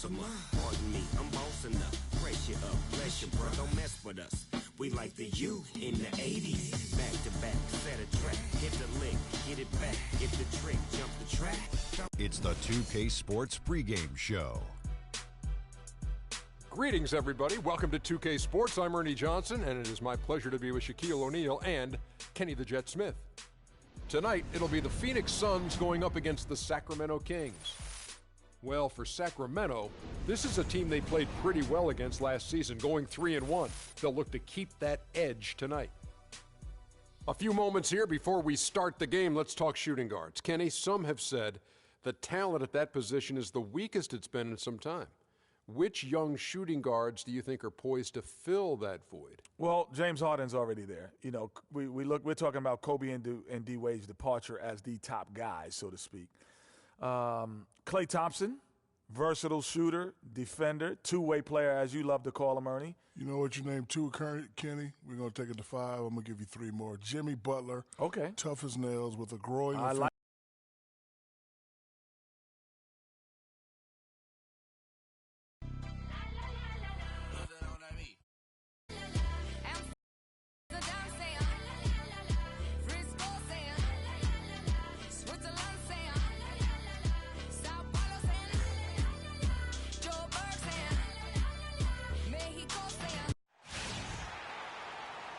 awesome. Pardon me, I'm bossing up. Pressure up, bless you, bro. Don't mess with us. We like the U in the 80s. Back to back, set a track. Hit the lick, get it back. Get the trick, jump the track. It's the 2K Sports pregame show. Greetings, everybody. Welcome to 2K Sports. I'm Ernie Johnson, and it is my pleasure to be with Shaquille O'Neal and Kenny the Jet Smith. Tonight, it'll be the Phoenix Suns going up against the Sacramento Kings. Well, for Sacramento, this is a team they played pretty well against last season, going 3-1. They'll look to keep that edge tonight. A few moments here before we start the game, let's talk shooting guards. Kenny, some have said the talent at that position is the weakest it's been in some time. Which young shooting guards do you think are poised to fill that void? Well, James Harden's already there. You know, we're talking about Kobe and D Wade's departure as the top guys, so to speak. Klay Thompson, versatile shooter, defender, two-way player, as you love to call him, Ernie. You know what you named two, Kenny? We're going to take it to 5. I'm going to give you 3 more. Jimmy Butler. Okay. Tough as nails with a growing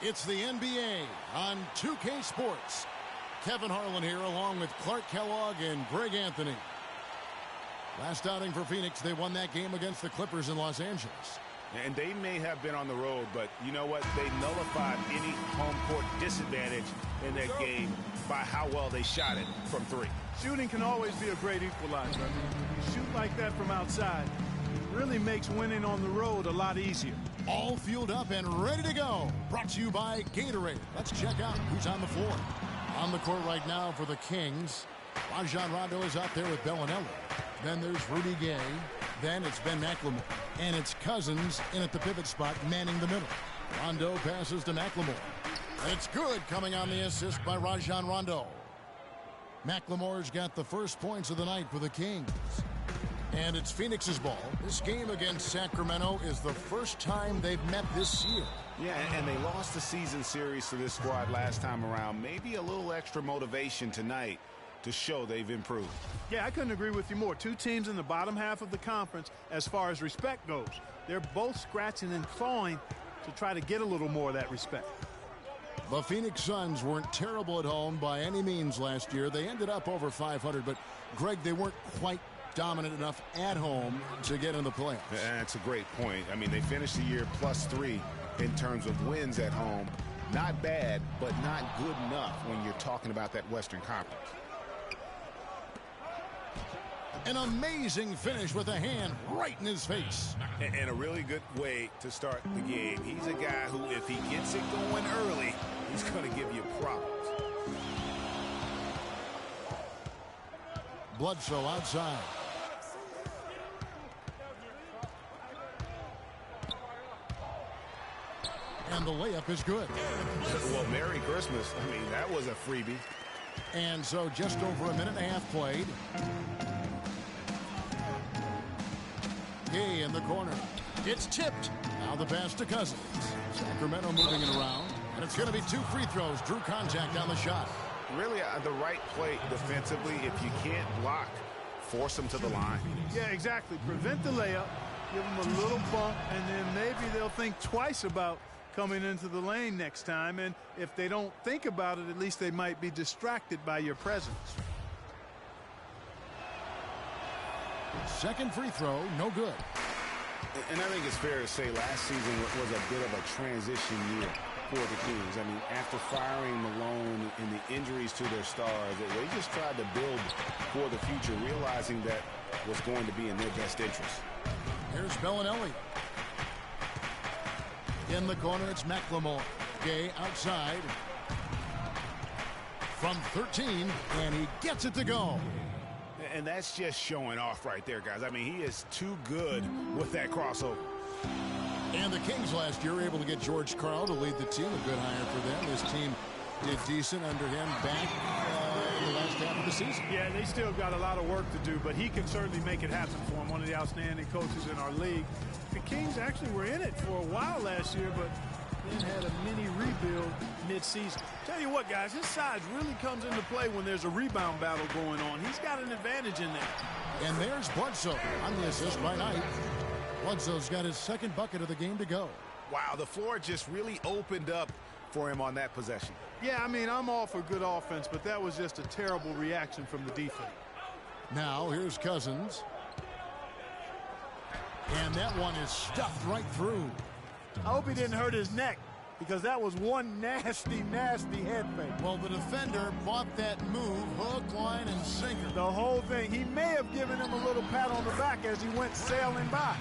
It's the NBA on 2K Sports. Kevin Harlan here along with Clark Kellogg and Greg Anthony. Last outing for Phoenix, they won that game against the Clippers in Los Angeles. And they may have been on the road, but you know what? They nullified any home court disadvantage in that game by how well they shot it from 3. Shooting can always be a great equalizer. You shoot like that from outside, it really makes winning on the road a lot easier. All fueled up and ready to go. Brought to you by Gatorade. Let's check out who's on the floor. On the court right now for the Kings, Rajon Rondo is out there with Bellinelli. Then there's Rudy Gay. Then it's Ben McLemore. And it's Cousins in at the pivot spot, manning the middle. Rondo passes to McLemore. And it's good, coming on the assist by Rajon Rondo. McLemore's got the first points of the night for the Kings. And it's Phoenix's ball. This game against Sacramento is the first time they've met this year. Yeah, and they lost the season series to this squad last time around. Maybe a little extra motivation tonight to show they've improved. Yeah, I couldn't agree with you more. 2 teams in the bottom half of the conference as far as respect goes. They're both scratching and clawing to try to get a little more of that respect. The Phoenix Suns weren't terrible at home by any means last year. They ended up over 500, but, Greg, they weren't quite dominant enough at home to get in the playoffs. That's a great point. I mean, they finished the year +3 in terms of wins at home. Not bad, but not good enough when you're talking about that Western Conference. An amazing finish with a hand right in his face. And a really good way to start the game. He's a guy who, if he gets it going early, he's going to give you problems. Bledsoe outside. And the layup is good. Well, Merry Christmas. I mean, that was a freebie. And so just over a minute and a half played. Gay in the corner. It's tipped. Now the pass to Cousins. Sacramento moving it around. And it's going to be 2 free throws. Drew contact on the shot. Really the right play defensively. If you can't block, force them to the line. Yeah, exactly. Prevent the layup. Give them a little bump, and then maybe they'll think twice about coming into the lane next time. And if they don't think about it, at least they might be distracted by your presence. Second free throw, no good. And I think it's fair to say last season was a bit of a transition year for the Kings. I mean, after firing Malone and the injuries to their stars, they just tried to build for the future, realizing that was going to be in their best interest. Here's Bellinelli. In the corner, it's McLemore. Gay outside. From 13, and he gets it to go. And that's just showing off right there, guys. I mean, he is too good with that crossover. And the Kings last year were able to get George Karl to lead the team. A good hire for them. This team did decent under him back the last half of the season. Yeah, they still got a lot of work to do, but he can certainly make it happen for him. One of the outstanding coaches in our league. The Kings actually were in it for a while last year, but then had a mini rebuild mid-season. Tell you what, guys, his size really comes into play when there's a rebound battle going on. He's got an advantage in there. And there's Bledsoe on the assist by Knight. Bledsoe's got his second bucket of the game to go. Wow, the floor just really opened up for him on that possession. Yeah, I mean, I'm all for good offense, but that was just a terrible reaction from the defense. Now, here's Cousins. And that one is stuffed right through. I hope he didn't hurt his neck, because that was one nasty, nasty head fake. Well, the defender bought that move, hook, line, and sinker. The whole thing. He may have given him a little pat on the back as he went sailing by.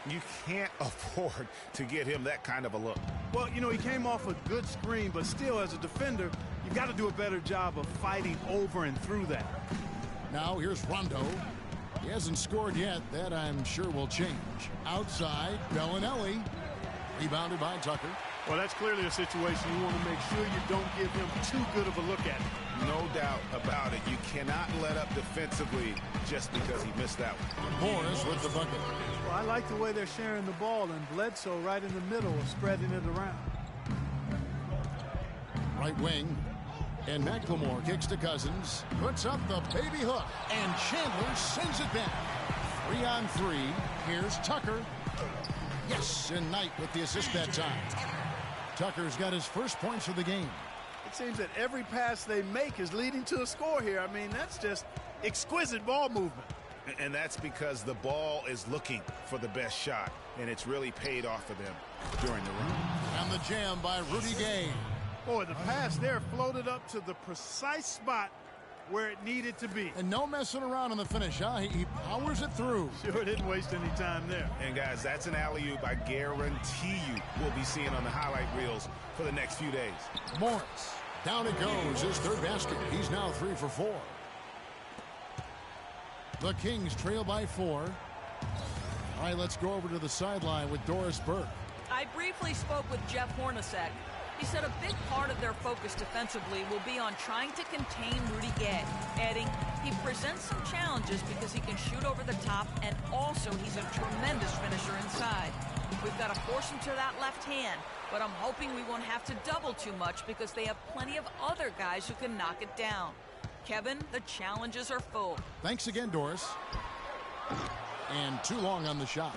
You can't afford to get him that kind of a look. Well, you know, he came off a good screen, but still, as a defender, you've got to do a better job of fighting over and through that. Now, here's Rondo. He hasn't scored yet. That, I'm sure, will change. Outside, Bellinelli. Rebounded by Tucker. Well, that's clearly a situation you want to make sure you don't give him too good of a look at it. No doubt about it. You cannot let up defensively just because he missed that one. Morris with the bucket. Well, I like the way they're sharing the ball, and Bledsoe right in the middle of spreading it around. Right wing. And McLemore kicks to Cousins. Puts up the baby hook. And Chandler sends it back. 3-on-3. Here's Tucker. Yes, and Knight with the assist that time. Tucker's got his first points of the game. It seems that every pass they make is leading to a score here. I mean, that's just exquisite ball movement. And that's because the ball is looking for the best shot, and it's really paid off for them during the run. And the jam by Rudy Gay. Boy, the pass there floated up to the precise spot where it needed to be. And no messing around on the finish, huh? He powers it through. Sure didn't waste any time there. And, guys, that's an alley-oop I guarantee you we'll be seeing on the highlight reels for the next few days. Morris. Down it goes. His third basket. He's now 3 for 4. The Kings trail by 4. All right, let's go over to the sideline with Doris Burke. I briefly spoke with Jeff Hornacek. He said a big part of their focus defensively will be on trying to contain Rudy Gay, adding he presents some challenges because he can shoot over the top, and also he's a tremendous finisher inside. We've got to force him to that left hand, but I'm hoping we won't have to double too much because they have plenty of other guys who can knock it down. Kevin, the challenges are full. Thanks again, Doris. And too long on the shot.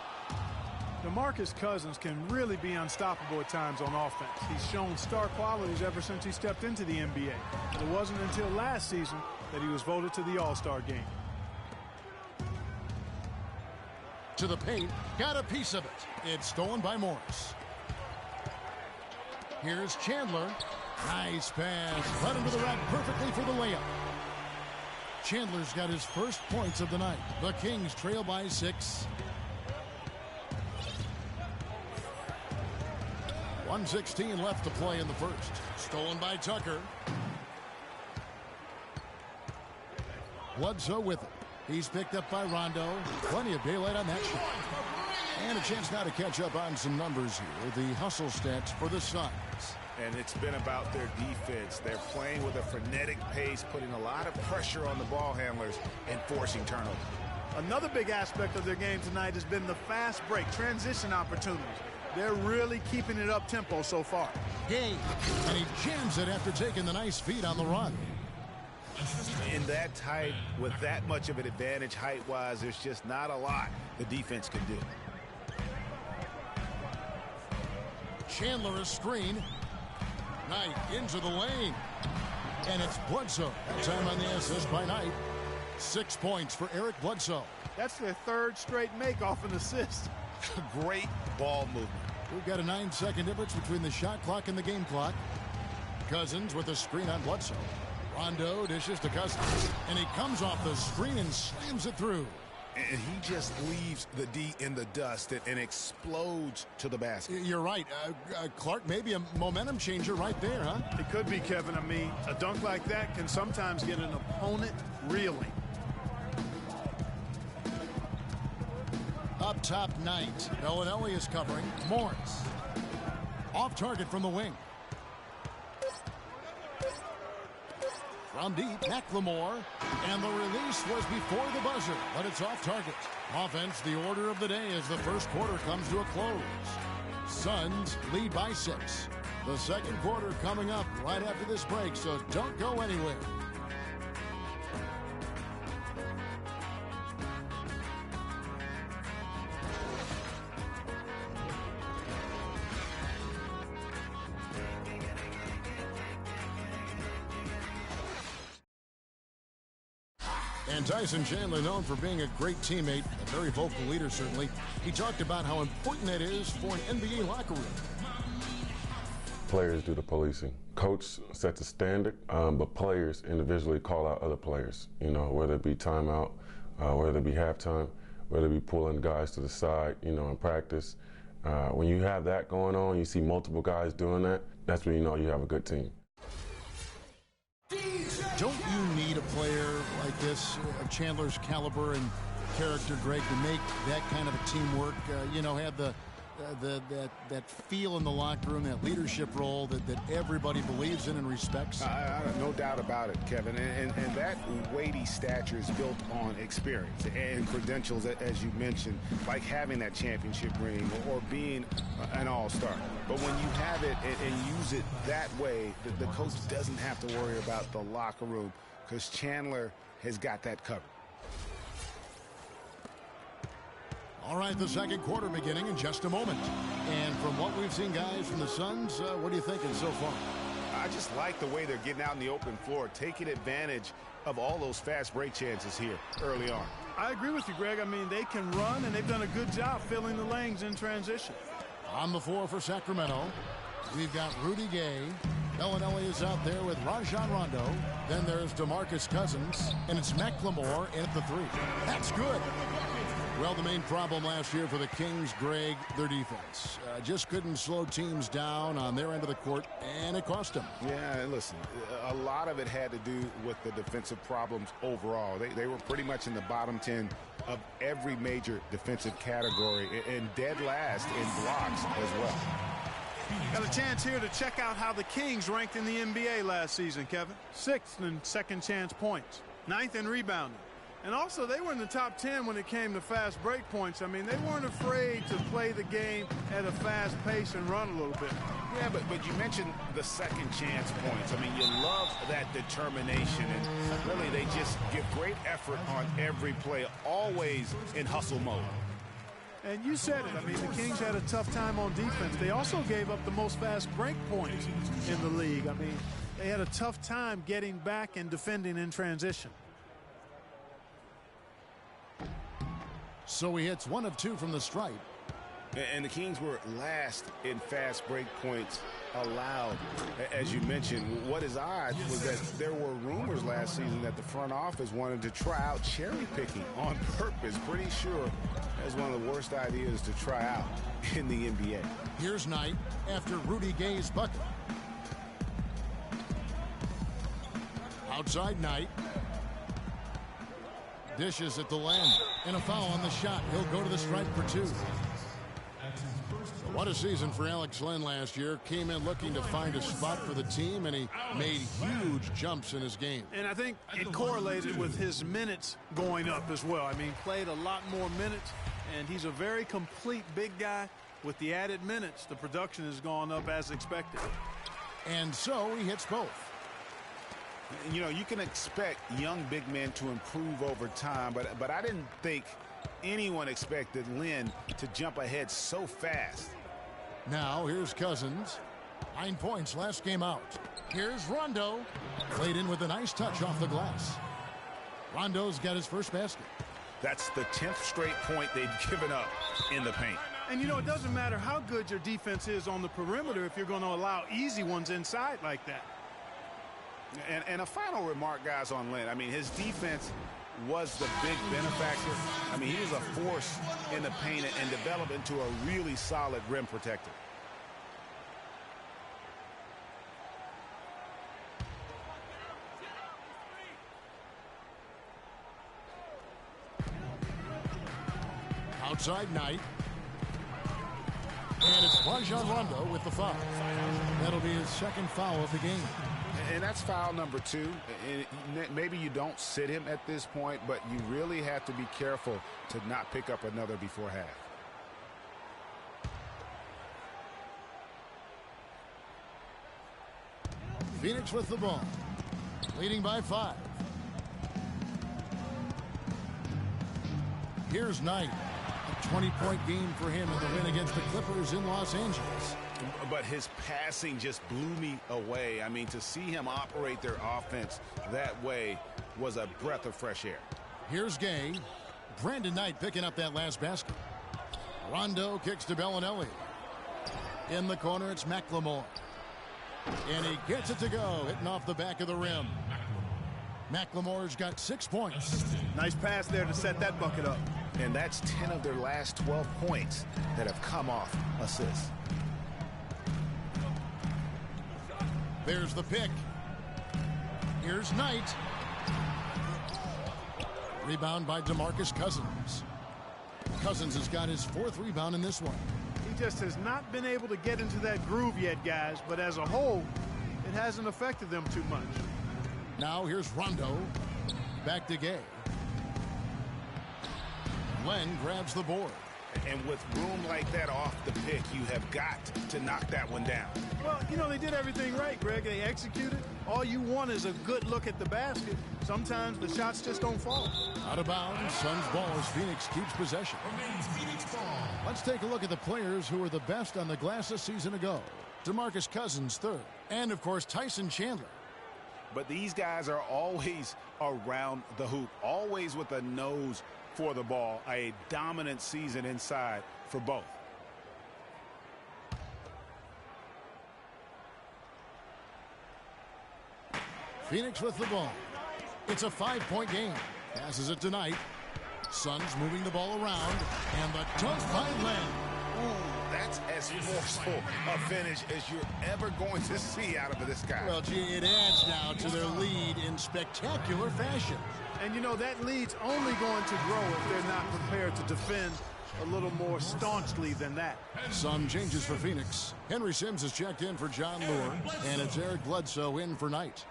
DeMarcus Cousins can really be unstoppable at times on offense. He's shown star qualities ever since he stepped into the NBA. It wasn't until last season that he was voted to the All-Star game. To the paint, got a piece of it. It's stolen by Morris. Here's Chandler. Nice pass. Led into the rack perfectly for the layup. Chandler's got his first points of the night. The Kings trail by 6. 1:16 left to play in the first. Stolen by Tucker. Bledsoe with it. He's picked up by Rondo. Plenty of daylight on that shot. And a chance now to catch up on some numbers here. The hustle stats for the Suns. And it's been about their defense. They're playing with a frenetic pace, putting a lot of pressure on the ball handlers and forcing turnovers. Another big aspect of their game tonight has been the fast break, transition opportunities. They're really keeping it up tempo so far. Gay, and he jams it after taking the nice feed on the run. In that tight, with that much of an advantage height-wise, there's just not a lot the defense can do. Chandler a screen. Knight into the lane. And it's Bledsoe. That time on the assist by Knight. 6 points for Eric Bledsoe. That's their third straight make off an assist. Great ball movement. We've got a 9-second difference between the shot clock and the game clock. Cousins with a screen on Bledsoe. Rondo dishes to Cousins. And he comes off the screen and slams it through. And he just leaves the D in the dust and explodes to the basket. You're right. Clark, maybe a momentum changer right there, huh? It could be, Kevin. I mean, a dunk like that can sometimes get an opponent reeling. Up top, Knight. Bellinelli is covering. Morris. Off target from the wing. From deep, McLemore. And the release was before the buzzer, but it's off target. Offense, the order of the day as the first quarter comes to a close. Suns lead by 6. The second quarter coming up right after this break, so don't go anywhere. And Tyson Chandler, known for being a great teammate, a very vocal leader certainly, he talked about how important it is for an NBA locker room. Players do the policing. Coach sets the standard, but players individually call out other players, you know, whether it be timeout, whether it be halftime, whether it be pulling guys to the side, you know, in practice. When you have that going on, you see multiple guys doing that, that's when you know you have a good team. Don't you need a player like this, of Chandler's caliber and character, Greg, to make that kind of a teamwork, you know, have that feel in the locker room, that leadership role that everybody believes in and respects? No doubt about it, Kevin. And that weighty stature is built on experience and credentials, as you mentioned, like having that championship ring or being an all-star. But when you have it and use it that way, the coach doesn't have to worry about the locker room because Chandler has got that covered. All right, the second quarter beginning in just a moment. And from what we've seen, guys, from the Suns, what are you thinking so far? I just like the way they're getting out in the open floor, taking advantage of all those fast break chances here early on. I agree with you, Greg. I mean, they can run, and they've done a good job filling the lanes in transition. On the floor for Sacramento, we've got Rudy Gay. Bellinelli is out there with Rajon Rondo. Then there's DeMarcus Cousins, and it's McLemore in at the 3. That's good. Well, the main problem last year for the Kings, Greg, their defense. Just couldn't slow teams down on their end of the court, and it cost them. Yeah, listen, a lot of it had to do with the defensive problems overall. They were pretty much in the bottom 10 of every major defensive category and dead last in blocks as well. Got a chance here to check out how the Kings ranked in the NBA last season, Kevin. 6th in second chance points, 9th in rebounding. And also, they were in the top 10 when it came to fast break points. I mean, they weren't afraid to play the game at a fast pace and run a little bit. Yeah, but you mentioned the second chance points. I mean, you love that determination. And really, they just give great effort on every play, always in hustle mode. And you said it. I mean, the Kings had a tough time on defense. They also gave up the most fast break points in the league. I mean, they had a tough time getting back and defending in transition. So he hits 1 of 2 from the stripe. And the Kings were last in fast break points allowed. As you mentioned, what is odd was that there were rumors last season that the front office wanted to try out cherry picking on purpose. Pretty sure that's one of the worst ideas to try out in the NBA. Here's Knight after Rudy Gay's bucket. Outside Knight. Dishes at the land, and a foul on the shot. He'll go to the stripe for 2. What a season for Alex Len last year. Came in looking to find a spot for the team, and he made huge jumps in his game. And I think it correlated with his minutes going up as well. I mean, played a lot more minutes, and he's a very complete big guy. With the added minutes, the production has gone up as expected. And so he hits both. You know, you can expect young big men to improve over time, but I didn't think anyone expected Lynn to jump ahead so fast. Now here's Cousins. 9 points last game out. Here's Rondo. Played in with a nice touch off the glass. Rondo's got his first basket. That's the 10th straight point they've given up in the paint. And, you know, it doesn't matter how good your defense is on the perimeter if you're going to allow easy ones inside like that. And a final remark, guys, on Lynn. I mean, his defense was the big benefactor. I mean, he was a force in the paint and developed into a really solid rim protector. Outside Knight. And it's Rajon Rondo with the foul. That'll be his second foul of the game. And that's foul number 2. And maybe you don't sit him at this point, but you really have to be careful to not pick up another before half. Phoenix with the ball, leading by 5. Here's Knight. A 20-point game for him in the win against the Clippers in Los Angeles. But his passing just blew me away. I mean, to see him operate their offense that way was a breath of fresh air. Here's Gay. Brandon Knight picking up that last basket. Rondo kicks to Bellinelli. In the corner, it's McLemore. And he gets it to go, hitting off the back of the rim. McLemore's got 6 points. Nice pass there to set that bucket up. And that's 10 of their last 12 points that have come off assists. There's the pick. Here's Knight. Rebound by DeMarcus Cousins. Cousins has got his 4th rebound in this one. He just has not been able to get into that groove yet, guys, but as a whole, it hasn't affected them too much. Now here's Rondo. Back to Gay. Len grabs the board. And with room like that off the pick, you have got to knock that one down. Well, you know, they did everything right, Greg. They executed. All you want is a good look at the basket. Sometimes the shots just don't fall. Out of bounds. Suns ball as Phoenix keeps possession. Let's take a look at the players who were the best on the glass a season ago. DeMarcus Cousins, 3rd. And, of course, Tyson Chandler. But these guys are always around the hoop, always with a nose for the ball. A dominant season inside for both. Phoenix with the ball. It's a 5-point game. Passes it to Knight. Suns moving the ball around. And the dunk by Len. That's as forceful a finish as you're ever going to see out of this guy. Well, gee, it adds now to their lead in spectacular fashion. And, you know, that lead's only going to grow if they're not prepared to defend a little more staunchly than that. Some changes for Phoenix. Henry Sims has checked in for John Lure, and it's Eric Bledsoe in for Knight.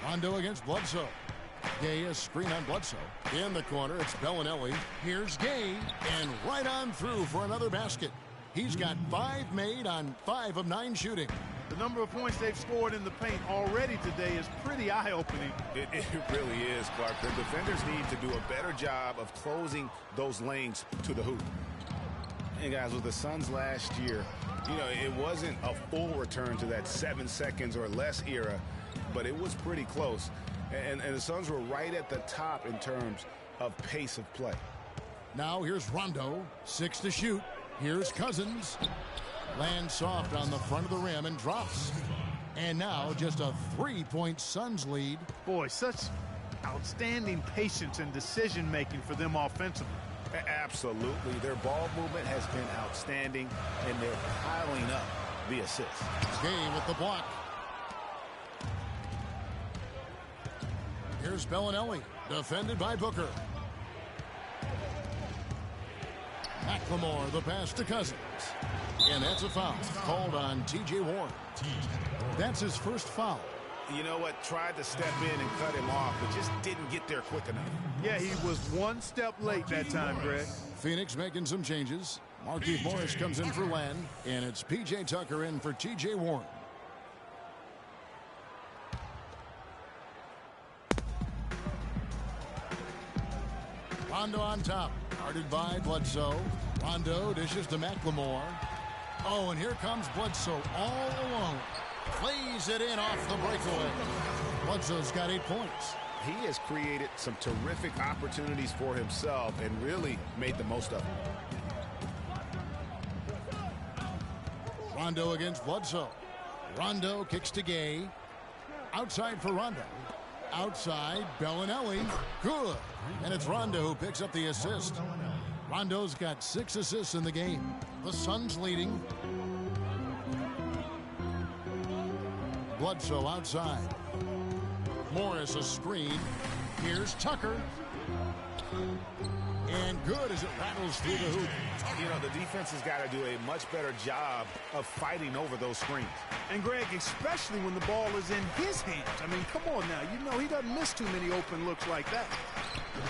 Rondo against Bledsoe. Gay, a screen on Bledsoe. In the corner, it's Bellinelli. Here's Gay, and right on through for another basket. He's got 5 made on 5 of 9 shooting. The number of points they've scored in the paint already today is pretty eye-opening. It really is, Clark. The defenders need to do a better job of closing those lanes to the hoop. And guys, with the Suns last year, you know, it wasn't a full return to that 7 seconds or less era, but it was pretty close. And the Suns were right at the top in terms of pace of play. Now here's Rondo, 6 to shoot. Here's Cousins. Lands soft on the front of the rim and drops. And now just a 3-point Suns lead. Boy, such outstanding patience and decision-making for them offensively. Absolutely. Their ball movement has been outstanding, and they're piling up the assists. Gay with the block. Here's Bellinelli, defended by Booker. McLemore, the pass to Cousins. And that's a foul called on T.J. Warren. That's his first foul. You know what? Tried to step in and cut him off, but just didn't get there quick enough. Yeah, he was 1 step late that time, Greg. Phoenix making some changes. Markieff Morris comes in for Len, and it's P.J. Tucker in for T.J. Warren. Rondo on top, guarded by Bledsoe. Rondo dishes to McLemore. Oh, and here comes Bledsoe all alone. Plays it in off the breakaway. Bledsoe's got 8 points. He has created some terrific opportunities for himself and really made the most of them. Rondo against Bledsoe. Rondo kicks to Gay. Outside for Rondo. Outside, Bellinelli. Good. And it's Rondo who picks up the assist. Rondo's got 6 assists in the game. The Suns leading. Bledsoe outside. Morris a screen. Here's Tucker. And good as it rattles through the hoop. You know, the defense has got to do a much better job of fighting over those screens. And, Greg, especially when the ball is in his hands. I mean, come on now. You know he doesn't miss too many open looks like that.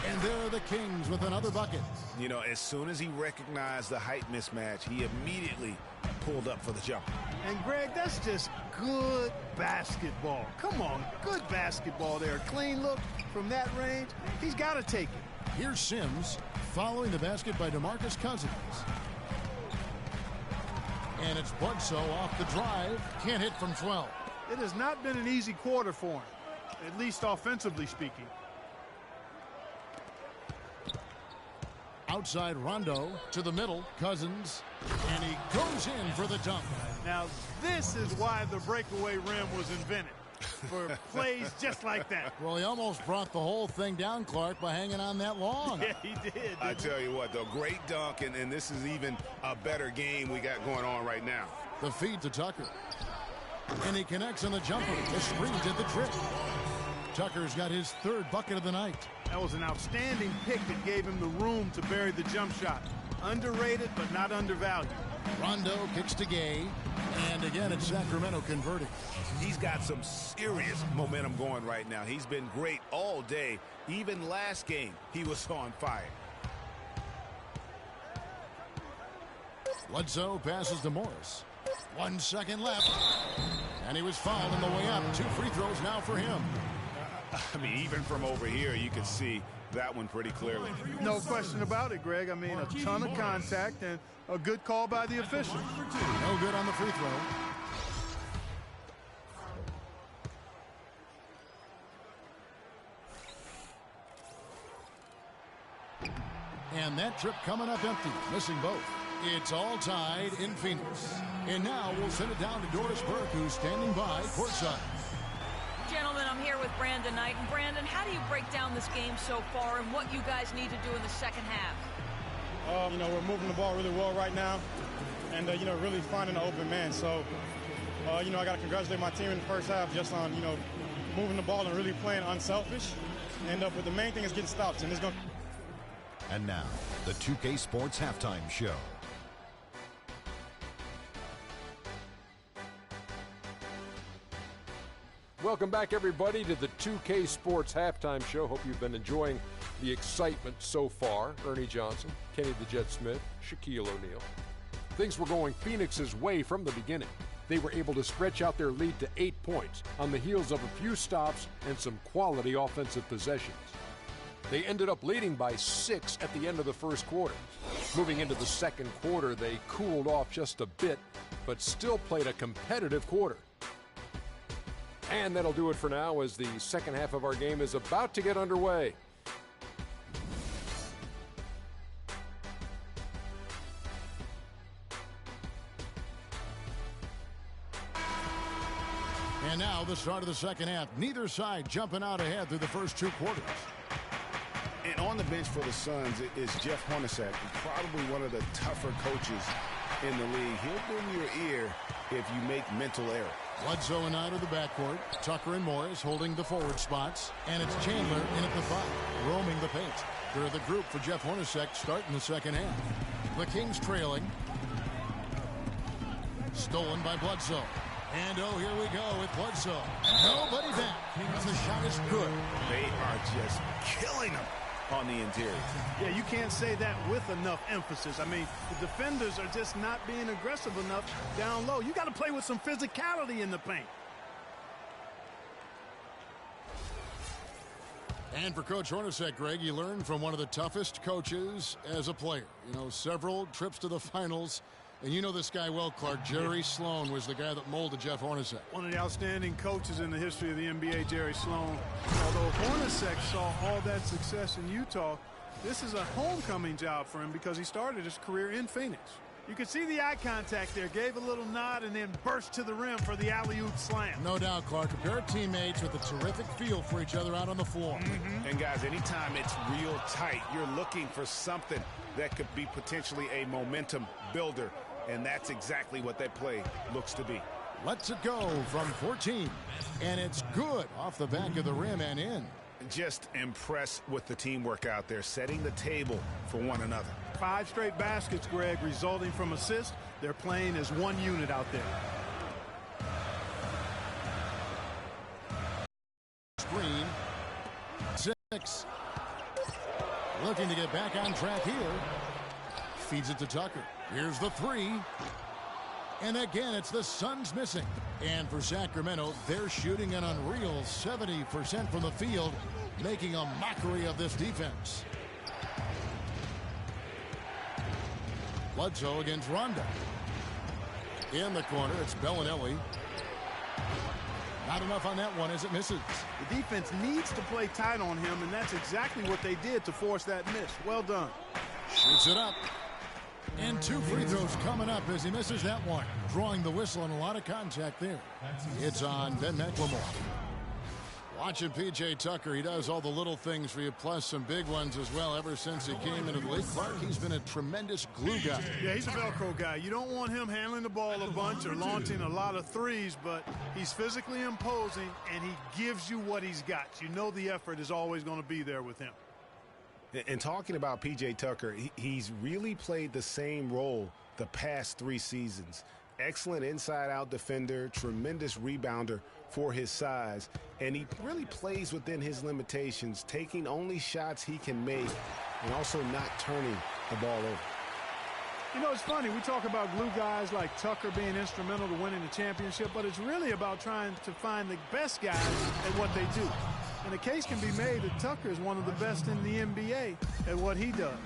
And there are the Kings with another bucket. You know, as soon as he recognized the height mismatch, he immediately pulled up for the jumper. And, Greg, that's just good basketball. Come on, good basketball there. Clean look from that range. He's got to take it. Here's Sims following the basket by DeMarcus Cousins. And it's Bledsoe off the drive. Can't hit from 12. It has not been an easy quarter for him, at least offensively speaking. Outside Rondo to the middle. Cousins. And he goes in for the dunk. Now, this is why the breakaway rim was invented. For plays just like that. Well, he almost brought the whole thing down, Clark, by hanging on that long. Yeah, he did. I tell you what, though, great dunk, and this is even a better game we got going on right now. The feed to Tucker. And he connects on the jumper. The screen did the trick. Tucker's got his third bucket of the night. That was an outstanding pick that gave him the room to bury the jump shot. Underrated, but not undervalued. Rondo kicks to Gay. And again, it's Sacramento converting. He's got some serious momentum going right now. He's been great all day. Even last game, he was on fire. Bledsoe passes to Morris. 1 second left. And he was fouled on the way up. 2 free throws now for him. I mean, even from over here, you can see that one pretty clearly. No question about it, Greg. I mean, a ton of contact and a good call by the official. No good on the free throw. And that trip coming up empty, missing both. It's all tied in Phoenix. And now we'll send it down to Doris Burke, who's standing by courtside. Gentlemen, I'm here with Brandon Knight. And Brandon, how do you break down this game so far and what you guys need to do in the second half? You know, we're moving the ball really well right now and, you know, really finding an open man. So, you know, I got to congratulate my team in the first half just on, you know, moving the ball and really playing unselfish. And but the main thing is getting stops. And it's going. And now, the 2K Sports Halftime Show. Welcome back, everybody, to the 2K Sports Halftime Show. Hope you've been enjoying the excitement so far. Ernie Johnson, Kenny the Jet Smith, Shaquille O'Neal. Things were going Phoenix's way from the beginning. They were able to stretch out their lead to 8 points on the heels of a few stops and some quality offensive possessions. They ended up leading by 6 at the end of the first quarter. Moving into the second quarter, they cooled off just a bit, but still played a competitive quarter. And that'll do it for now as the second half of our game is about to get underway. And now the start of the second half. Neither side jumping out ahead through the first 2 quarters. And on the bench for the Suns is Jeff Hornacek, probably one of the tougher coaches in the league. He'll bend your ear if you make mental errors. Bledsoe and Knight of the backcourt. Tucker and Morris holding the forward spots. And it's Chandler in at the 5, roaming the paint. They're the group for Jeff Hornacek starting the second half. The Kings trailing. Stolen by Bledsoe. And oh, here we go with Bledsoe. Nobody back. And the shot is good. They are just killing them on the interior. Yeah, you can't say that with enough emphasis. I mean, the defenders are just not being aggressive enough down low. You got to play with some physicality in the paint. And for Coach Hornacek, Greg, you learned from one of the toughest coaches as a player. You know, several trips to the finals. And you know this guy well, Clark. Jerry Sloan was the guy that molded Jeff Hornacek. One of the outstanding coaches in the history of the NBA, Jerry Sloan. Although Hornacek saw all that success in Utah, this is a homecoming job for him because he started his career in Phoenix. You can see the eye contact there. Gave a little nod and then burst to the rim for the alley-oop slam. No doubt, Clark. A pair of teammates with a terrific feel for each other out on the floor. And, guys, anytime it's real tight, you're looking for something that could be potentially a momentum builder. And that's exactly what that play looks to be. Lets it go from 14. And it's good off the back of the rim and in. Just impressed with the teamwork out there, setting the table for one another. 5 straight baskets, Greg, resulting from assists. They're playing as one unit out there. Screen. 6. Looking to get back on track here. Feeds it to Tucker. Here's the 3. And again, it's the Suns missing. And for Sacramento, they're shooting an unreal 70% from the field, making a mockery of this defense. Bledsoe against Rondo. In the corner, it's Bellinelli. Not enough on that one as it misses. The defense needs to play tight on him, and that's exactly what they did to force that miss. Well done. Shoots it up. And 2 free throws coming up as he misses that one. Drawing the whistle and a lot of contact there. It's on Ben McLemore. Watching P.J. Tucker, he does all the little things for you, plus some big ones as well ever since he came into the league. Clark, he's been a tremendous glue guy. Yeah, he's a Velcro guy. You don't want him handling the ball a bunch or launching a lot of threes, but he's physically imposing, and he gives you what he's got. You know the effort is always going to be there with him. And talking about P.J. Tucker, he's really played the same role the past 3 seasons. Excellent inside-out defender, tremendous rebounder for his size, and he really plays within his limitations, taking only shots he can make and also not turning the ball over. You know, it's funny. We talk about glue guys like Tucker being instrumental to winning the championship, but it's really about trying to find the best guys at what they do. And the case can be made that Tucker is one of the best in the NBA at what he does.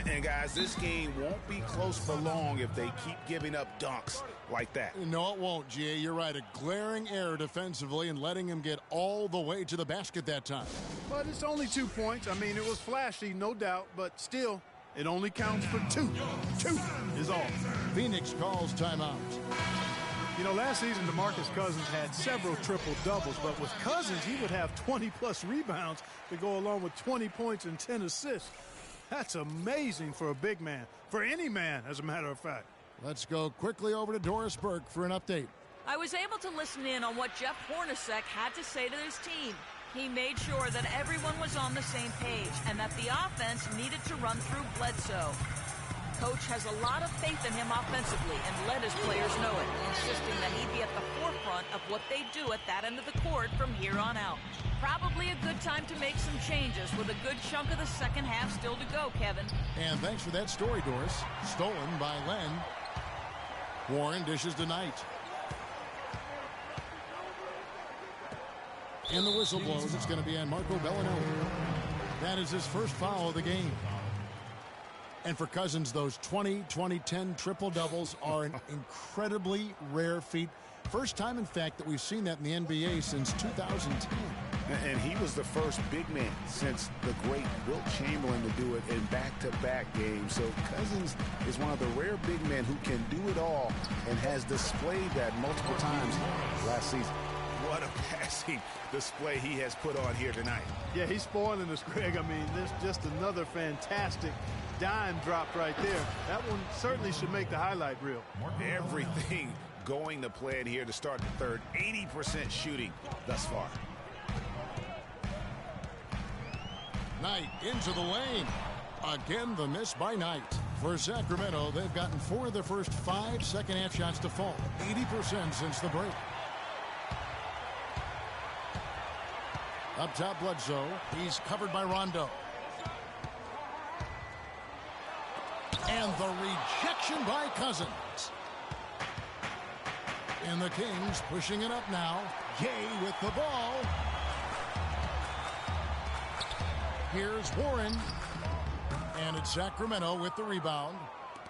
And guys, this game won't be close for long if they keep giving up dunks like that. No, it won't, G.A. You're right. A glaring error defensively and letting him get all the way to the basket that time. But it's only 2 points. I mean, it was flashy, no doubt, but still, it only counts for 2. 2 is all. Phoenix calls timeout. You know, last season, DeMarcus Cousins had several triple-doubles, but with Cousins, he would have 20-plus rebounds to go along with 20 points and 10 assists. That's amazing for a big man, for any man, as a matter of fact. Let's go quickly over to Doris Burke for an update. I was able to listen in on what Jeff Hornacek had to say to his team. He made sure that everyone was on the same page and that the offense needed to run through Bledsoe. Coach has a lot of faith in him offensively and let his players know it, insisting that he be at the forefront of what they do at that end of the court from here on out. Probably a good time to make some changes with a good chunk of the second half still to go, Kevin. And thanks for that story, Doris. Stolen by Len. Warren dishes to Knight. And the whistle blows. It's going to be on Marco Bellinelli. That is his first foul of the game. And for Cousins, those 20, 10 triple-doubles are an incredibly rare feat. First time, in fact, that we've seen that in the NBA since 2010. And he was the first big man since the great Wilt Chamberlain to do it in back-to-back games. So Cousins is one of the rare big men who can do it all and has displayed that multiple times last season. What a passing display he has put on here tonight. Yeah, he's spoiling us, Greg. I mean, there's just another fantastic dime drop right there. That one certainly should make the highlight reel. Everything going to plan here to start the third. 80% shooting thus far. Knight into the lane. Again, the miss by Knight. For Sacramento, they've gotten 4 of their first 5 second-half shots to fall. 80% since the break. Up top, Bledsoe. He's covered by Rondo. And the rejection by Cousins. And the Kings pushing it up now. Gay with the ball. Here's Warren. And it's Sacramento with the rebound.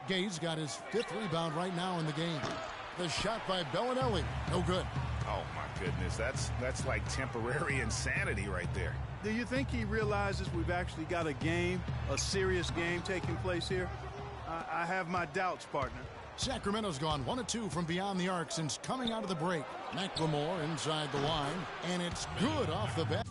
Gay's got his 5th rebound right now in the game. The shot by Bellinelli. No good. Oh, my goodness. That's like temporary insanity right there. Do you think he realizes we've actually got a game, a serious game taking place here? I have my doubts, partner. Sacramento's gone 1 of 2 from beyond the arc since coming out of the break. McLemore inside the line, and it's good off the bat.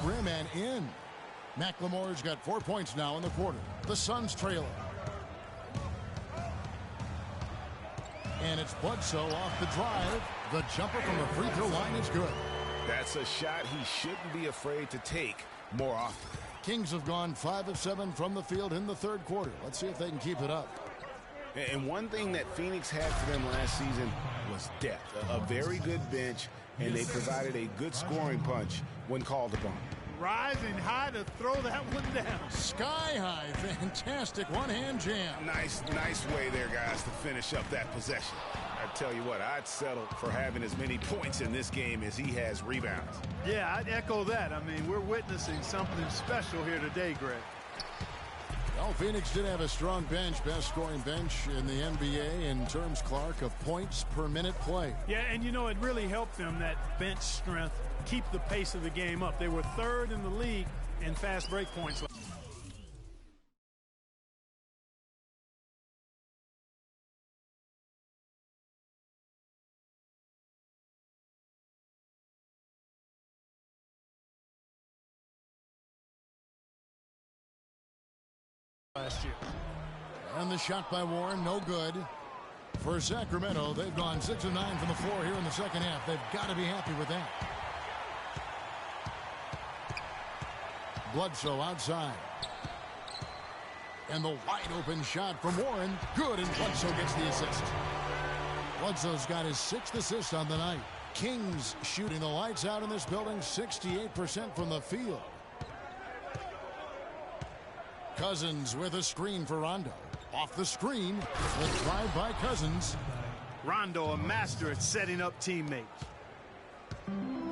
rim and in. McLemore's got 4 points now in the quarter. The Suns trailing. And it's Bledsoe off the drive. The jumper from the free throw line is good. That's a shot he shouldn't be afraid to take more often. Kings have gone 5 of 7 from the field in the third quarter. Let's see if they can keep it up. And one thing that Phoenix had for them last season was depth. A very good bench, and they provided a good scoring punch when called upon. Rising high to throw that one down. Sky high. Fantastic one-hand jam. Nice way there, guys, to finish up that possession. I tell you what, I'd settle for having as many points in this game as he has rebounds. Yeah, I'd echo that. I mean, we're witnessing something special here today, Greg. Well, Phoenix did have a strong bench, best scoring bench in the NBA in terms, Clark, of points per minute play. Yeah, and you know, it really helped them, that bench strength, keep the pace of the game up. They were third in the league in fast break points. Last year. And the shot by Warren, no good. For Sacramento, they've gone 6 of 9 from the floor here in the second half. They've got to be happy with that. Bledsoe outside. And the wide open shot from Warren. Good, and Bledsoe gets the assist. Bledsoe's got his 6th assist on the night. Kings shooting the lights out in this building, 68% from the field. Cousins with a screen for Rondo. Off the screen, the drive by Cousins. Rondo, a master at setting up teammates.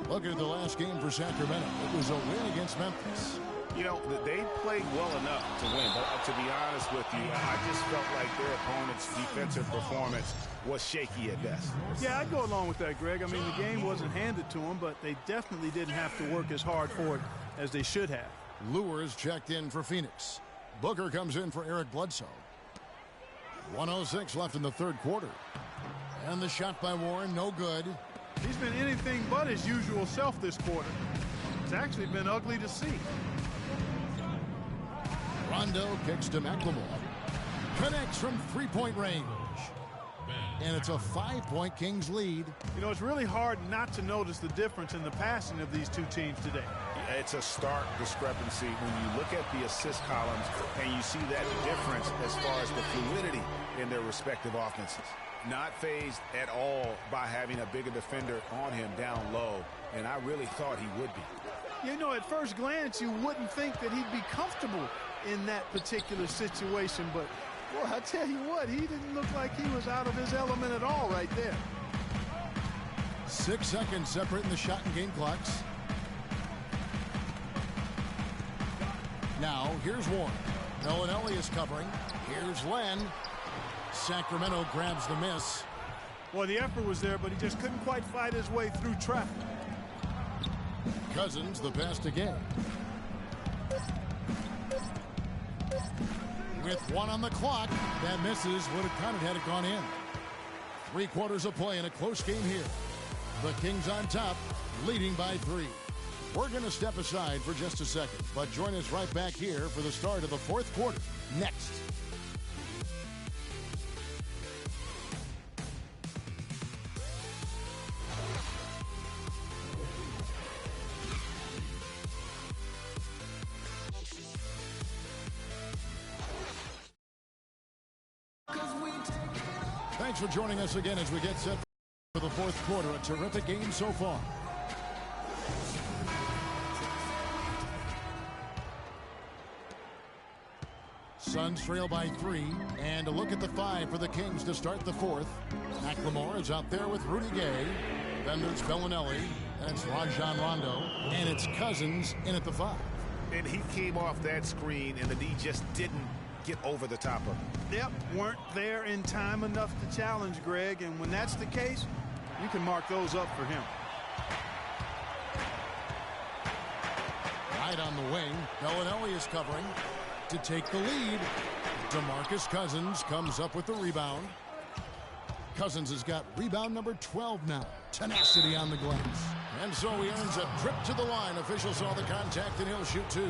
Look at the last game for Sacramento. It was a win against Memphis. You know, they played well enough to win, but to be honest with you, I just felt like their opponent's defensive performance was shaky at best. Yeah, I'd go along with that, Greg. I mean, the game wasn't handed to them, but they definitely didn't have to work as hard for it as they should have. Lewis checked in for Phoenix. Booker comes in for Eric Bledsoe. 1:06 left in the third quarter. And the shot by Warren, no good. He's been anything but his usual self this quarter. It's actually been ugly to see. Rondo kicks to McLemore. Connects from three-point range. And it's a 5-point Kings lead. You know, it's really hard not to notice the difference in the passing of these two teams today. It's a stark discrepancy when you look at the assist columns and you see that difference as far as the fluidity in their respective offenses. Not fazed at all by having a bigger defender on him down low, and I really thought he would be. You know, at first glance, you wouldn't think that he'd be comfortable in that particular situation, but boy, I tell you what, he didn't look like he was out of his element at all right there. 6 seconds separating the shot and game clocks. Now, here's Warren. Bellinelli is covering. Here's Len. Sacramento grabs the miss. Well, the effort was there, but he just couldn't quite fight his way through traffic. Cousins, the pass to Gay. With 1 on the clock, that misses. Would have counted had it gone in. 3 quarters of play in a close game here. The Kings on top, leading by 3. We're going to step aside for just a second, but join us right back here for the start of the fourth quarter. Next. Thanks for joining us again as we get set for the fourth quarter. A terrific game so far. Suns trail by 3, and a look at the 5 for the Kings to start the fourth. McLemore is out there with Rudy Gay. Then there's Bellinelli, and it's Rajon Rondo, and it's Cousins in at the 5. And he came off that screen, and the D just didn't get over the top of him. Yep, weren't there in time enough to challenge Greg, and when that's the case, you can mark those up for him. Right on the wing, Bellinelli is covering to take the lead. DeMarcus Cousins comes up with the rebound. Cousins has got rebound number 12 now. Tenacity on the glass. And so he earns a trip to the line. Officials saw the contact, and he'll shoot 2.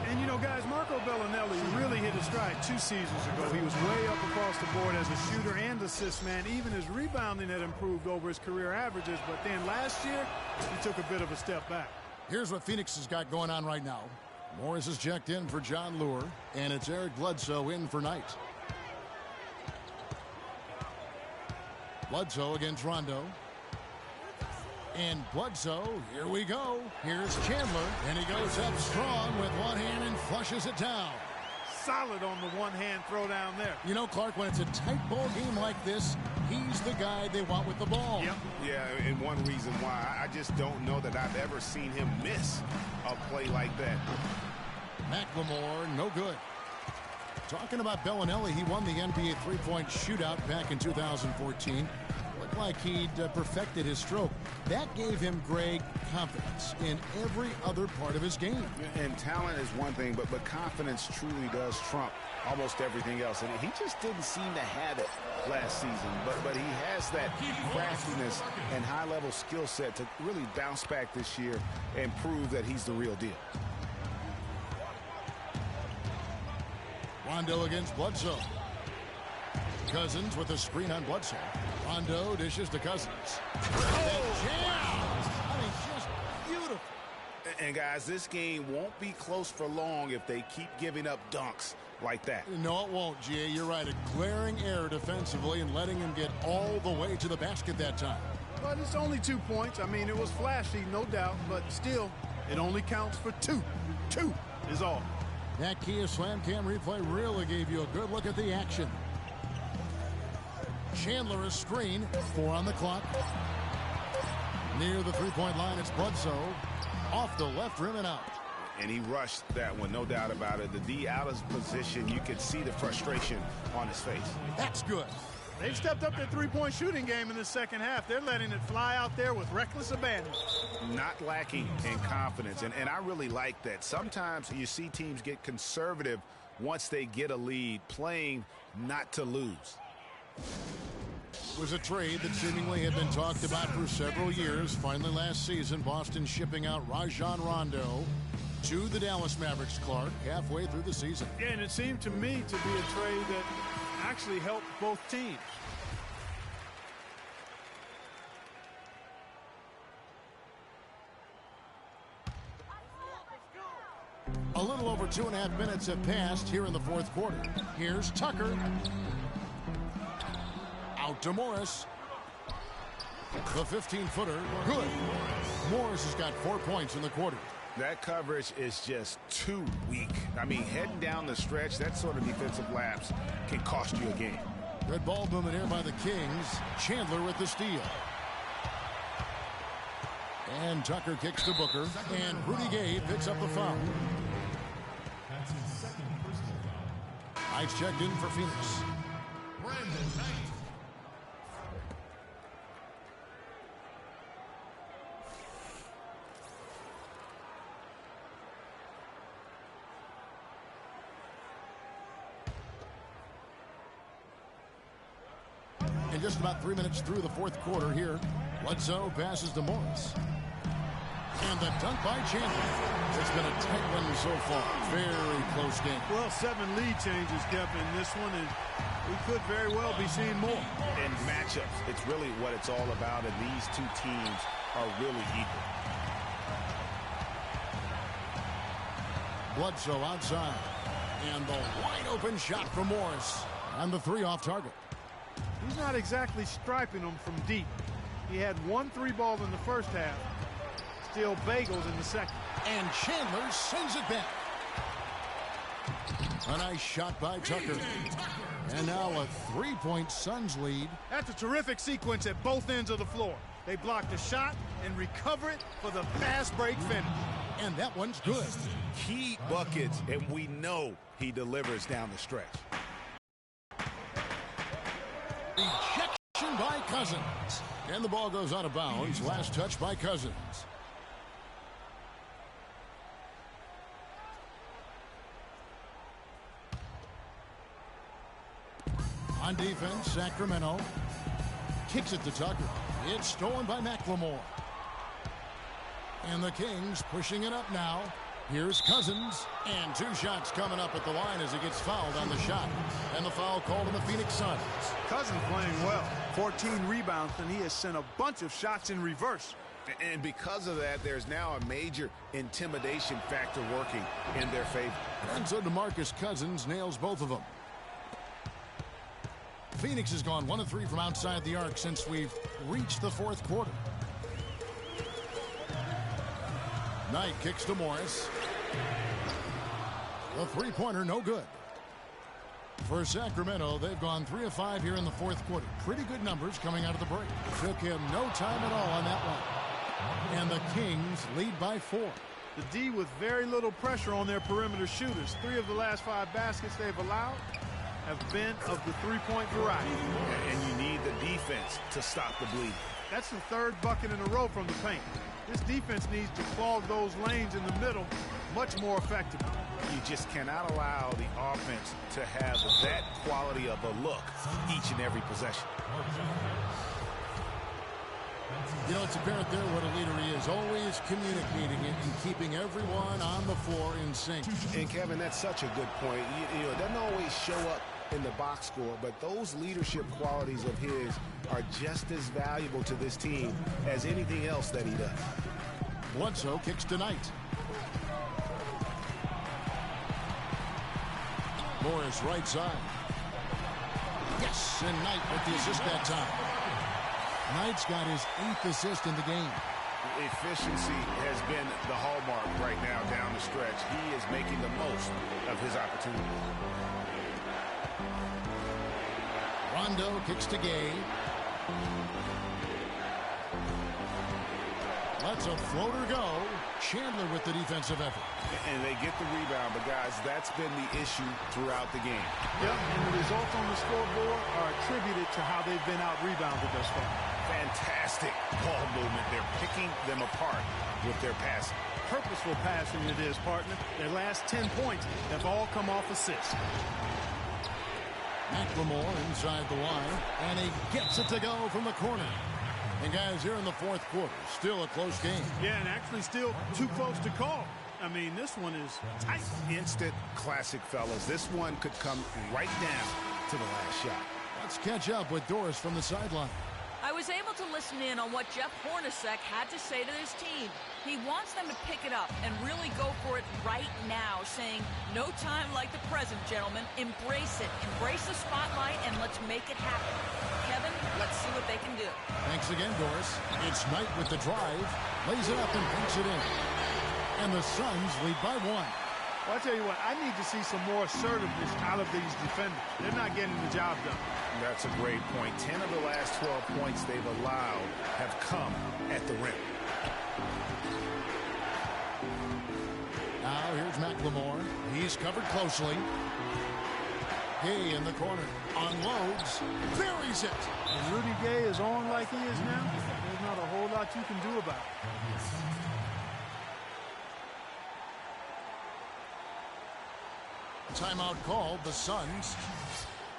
And, you know, guys, Marco Bellinelli really hit his stride 2 seasons ago. He was way up across the board as a shooter and assist man. Even his rebounding had improved over his career averages. But then last year, he took a bit of a step back. Here's what Phoenix has got going on right now. Morris is checked in for John Lure, and it's Eric Bledsoe in for Knight. Bledsoe against Rondo. And Bledsoe, here we go. Here's Chandler, and he goes up strong with one hand and flushes it down. Solid on the one-hand throw down there. You know, Clark, when it's a tight ball game like this, he's the guy they want with the ball. Yep. Yeah, and one reason why, I just don't know that I've ever seen him miss a play like that. McLemore, no good. Talking about Bellinelli, he won the NBA three-point shootout back in 2014. Looked like he'd perfected his stroke. That gave him, Greg, confidence in every other part of his game. And talent is one thing, but confidence truly does trump almost everything else. And he just didn't seem to have it last season. But he has that craftiness and high-level skill set to really bounce back this year and prove that he's the real deal. Rondo against Bledsoe. Cousins with a screen on Bledsoe. Rondo dishes to Cousins. I mean, just beautiful. And guys, this game won't be close for long if they keep giving up dunks like that. No, it won't, G.A. You're right. A glaring error defensively and letting him get all the way to the basket that time. But it's only 2 points. I mean, it was flashy, no doubt, but still, it only counts for 2. 2 is all. That Kia Slam Cam replay really gave you a good look at the action. Chandler is screen. 4 on the clock. Near the three-point line, it's Bledsoe. Off the left rim and out. And he rushed that one, no doubt about it. The D out of position, you could see the frustration on his face. That's good. They've stepped up their three-point shooting game in the second half. They're letting it fly out there with reckless abandon. Not lacking in confidence, and I really like that. Sometimes you see teams get conservative once they get a lead, playing not to lose. It was a trade that seemingly had been talked about for several years. Finally last season, Boston shipping out Rajon Rondo to the Dallas Mavericks, Clark, halfway through the season. Yeah, and it seemed to me to be a trade that actually helped both teams. A little over 2.5 minutes have passed here in the fourth quarter. Here's Tucker. Out to Morris. The 15-footer, good. Morris has got 4 points in the quarter. That coverage is just too weak. I mean, heading down the stretch, that sort of defensive lapse can cost you a game. Red ball movement here by the Kings. Chandler with the steal. And Tucker kicks to Booker. And Rudy Gay picks up the foul. Knight's checked in for Phoenix. And just about 3 minutes through the fourth quarter here, Bledsoe passes to Morris. And the dunk by Chandler. It's been a tight one so far. Very close game. Well, 7 lead changes, Kevin, in this one, and we could very well be seeing more. And matchups, it's really what it's all about, and these two teams are really equal. Bledsoe outside. And the wide open shot from Morris. And the 3 off target. He's not exactly striping them from deep. He had 1 3-ball in the first half. Still bagels in the second. And Chandler sends it back. A nice shot by Tucker. And now a 3-point Suns lead. That's a terrific sequence at both ends of the floor. They block the shot and recover it for the fast break finish. And that one's good. Key buckets, and we know he delivers down the stretch. Rejection by Cousins. And the ball goes out of bounds. Last touch by Cousins. On defense, Sacramento kicks it to Tucker. It's stolen by McLemore. And the Kings pushing it up now. Here's Cousins. And 2 shots coming up at the line as he gets fouled on the shot. And the foul called on the Phoenix Suns. Cousins playing well. 14 rebounds, and he has sent a bunch of shots in reverse. And because of that, there's now a major intimidation factor working in their favor. And so DeMarcus Cousins nails both of them. Phoenix has gone 1 of 3 from outside the arc since we've reached the 4th quarter. Knight kicks to Morris. The three-pointer, no good. For Sacramento, they've gone 3 of 5 here in the 4th quarter. Pretty good numbers coming out of the break. Took him no time at all on that one. And the Kings lead by 4. The D with very little pressure on their perimeter shooters. 3 of the last 5 baskets they've allowed have been of the three-point variety. And you need the defense to stop the bleed. That's the 3rd bucket in a row from the paint. This defense needs to clog those lanes in the middle much more effectively. You just cannot allow the offense to have that quality of a look each and every possession. You know, it's apparent there what a leader he is. Always communicating it and keeping everyone on the floor in sync. And Kevin, that's such a good point. You know, it doesn't always show up in the box score, but those leadership qualities of his are just as valuable to this team as anything else that he does. Bledsoe kicks to Knight. Morris right side. Yes, and Knight with the assist that time. Knight's got his 8th assist in the game. Efficiency has been the hallmark right now down the stretch. He is making the most of his opportunity. Rondo kicks to Gay. Lets a floater go. Chandler with the defensive effort. And they get the rebound, but guys, that's been the issue throughout the game. Yep, and the results on the scoreboard are attributed to how they've been out-rebounded thus far. Fantastic ball movement. They're picking them apart with their passing. Purposeful passing it is, partner. Their last 10 points have all come off assists. McLemore inside the line, and he gets it to go from the corner. And guys, here in the 4th quarter, still a close game. Yeah, and actually still too close to call. I mean, this one is tight. Instant classic, fellas. This one could come right down to the last shot. Let's catch up with Doris from the sideline. I was able to listen in on what Jeff Hornacek had to say to his team. He wants them to pick it up and really go for it right now, saying, no time like the present, gentlemen. Embrace it. Embrace the spotlight, and let's make it happen. Kevin, let's see what they can do. Thanks again, Doris. It's Knight with the drive. Lays it up and punks it in. And the Suns lead by 1. Well, I tell you what, I need to see some more assertiveness out of these defenders. They're not getting the job done. That's a great point. 10 of the last 12 points they've allowed have come at the rim. Now here's McLemore. He's covered closely. Gay in the corner. Unloads. Buries it. And Rudy Gay is on like he is now. There's not a whole lot you can do about it. Timeout called. The Suns.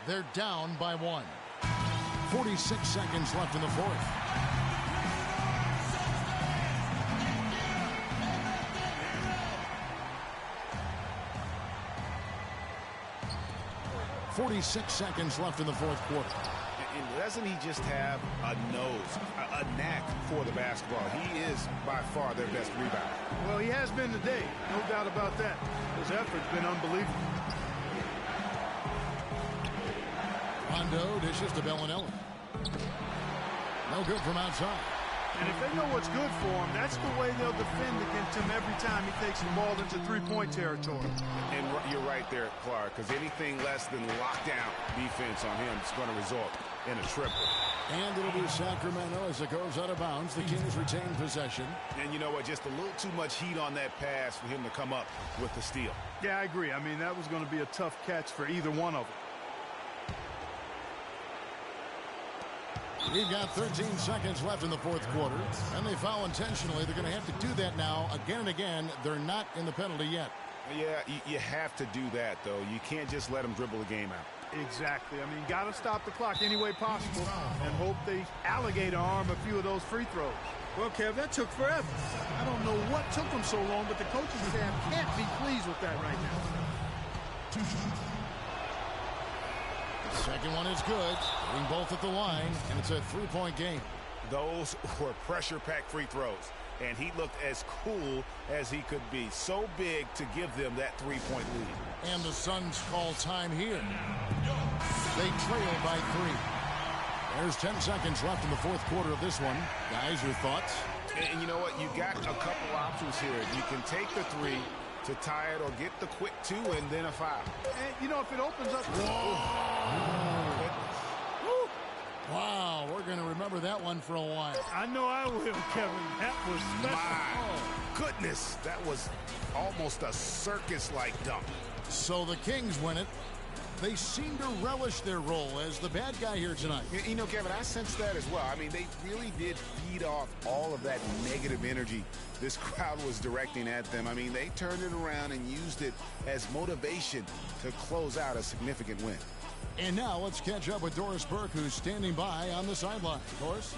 They're down by 1. 46 seconds left in the 4th. .46 seconds left in the 4th quarter. And doesn't he just have a nose, a knack for the basketball? He is by far their best rebounder. Well, he has been today. No doubt about that. His effort's been unbelievable. Rondo dishes to Bellinelli. No good from outside. And if they know what's good for him, that's the way they'll defend against him every time he takes the ball into three-point territory. And you're right there, Clark, because anything less than lockdown defense on him is going to result in a triple. And it'll be Sacramento as it goes out of bounds. The Kings retain possession. And you know what? Just a little too much heat on that pass for him to come up with the steal. Yeah, I agree. I mean, that was going to be a tough catch for either one of them. We've got 13 seconds left in the 4th quarter, and they foul intentionally. They're going to have to do that now again and again. They're not in the penalty yet. Yeah, you have to do that, though. You can't just let them dribble the game out. Exactly. I mean, got to stop the clock any way possible and hope they alligator arm a few of those free throws. Well, Kev, that took forever. I don't know what took them so long, but the coaching staff can't be pleased with that right now. The second one is good. Hitting both at the line, and it's a three-point game. Those were pressure-packed free throws, and he looked as cool as he could be. So big to give them that three-point lead. And the Suns call time here. They trail by 3. There's 10 seconds left in the fourth quarter of this one. Guys, your thoughts? And you know what? You got a couple options here. You can take the 3 to tie it or get the quick 2 and then a foul. And, you know, if it opens up... Wow, we're going to remember that one for a while. I know I will, Kevin. That was special. My goodness, that was almost a circus-like dunk. So the Kings win it. They seem to relish their role as the bad guy here tonight. You know, Kevin, I sense that as well. I mean, they really did feed off all of that negative energy this crowd was directing at them. I mean, they turned it around and used it as motivation to close out a significant win. And now let's catch up with Doris Burke, who's standing by on the sideline. Doris?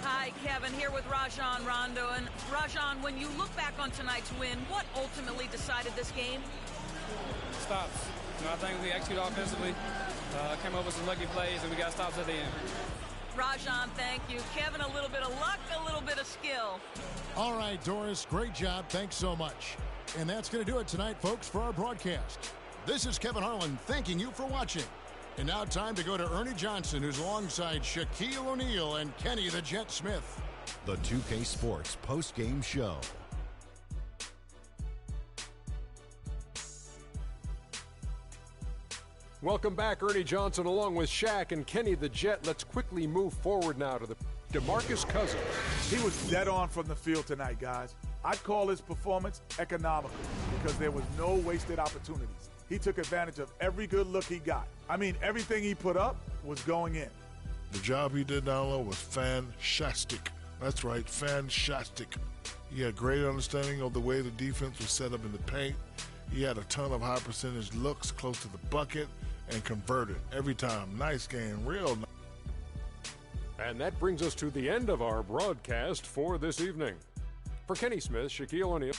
Hi, Kevin, here with Rajon Rondo. And Rajon, when you look back on tonight's win, what ultimately decided this game? Stops. You know, I think we executed offensively, came up with some lucky plays, and we got stops at the end. Rajon, thank you. Kevin, a little bit of luck, a little bit of skill. All right, Doris, great job. Thanks so much. And that's going to do it tonight, folks, for our broadcast. This is Kevin Harlan thanking you for watching. And now time to go to Ernie Johnson, who's alongside Shaquille O'Neal and Kenny the Jet Smith. The 2K Sports post-game show. Welcome back, Ernie Johnson, along with Shaq and Kenny the Jet. Let's quickly move forward now to the DeMarcus Cousins. He was dead on from the field tonight, guys. I'd call his performance economical because there was no wasted opportunities. He took advantage of every good look he got. I mean, everything he put up was going in. The job he did down low was fantastic. That's right, fantastic. He had great understanding of the way the defense was set up in the paint. He had a ton of high percentage looks close to the bucket and converted every time. Nice game, real nice. And that brings us to the end of our broadcast for this evening. For Kenny Smith, Shaquille O'Neal.